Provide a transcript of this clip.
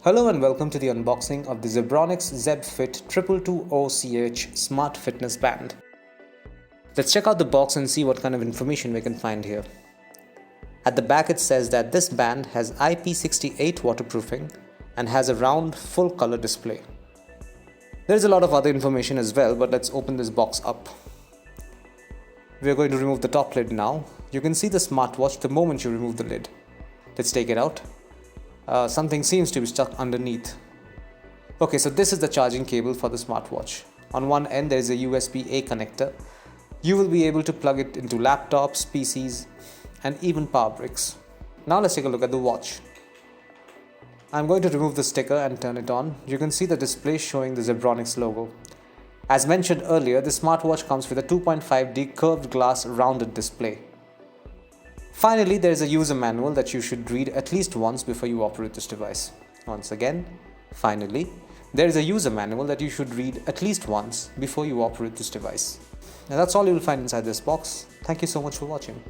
Hello and welcome to the unboxing of the Zebronics Zeb Fit2220CH Smart Fitness Band. Let's check out the box and see what kind of information we can find here. At the back it says that this band has IP68 waterproofing and has a round full color display. There's a lot of other information as well, but let's open this box up. We're going to remove the top lid now. You can see the smartwatch the moment you remove the lid. Let's take it out. Something seems to be stuck underneath. Okay, so this is the charging cable for the smartwatch. On one end there is a USB-A connector. You will be able to plug it into laptops, PCs and even power bricks. Now let's take a look at the watch. I'm going to remove the sticker and turn it on. You can see the display showing the Zebronics logo. As mentioned earlier, the smartwatch comes with a 2.5D curved glass rounded display. Finally, there is a user manual that you should read at least once before you operate this device. Once again, finally, there is a user manual that you should read at least once before you operate this device. Now that's all you will find inside this box. Thank you so much for watching.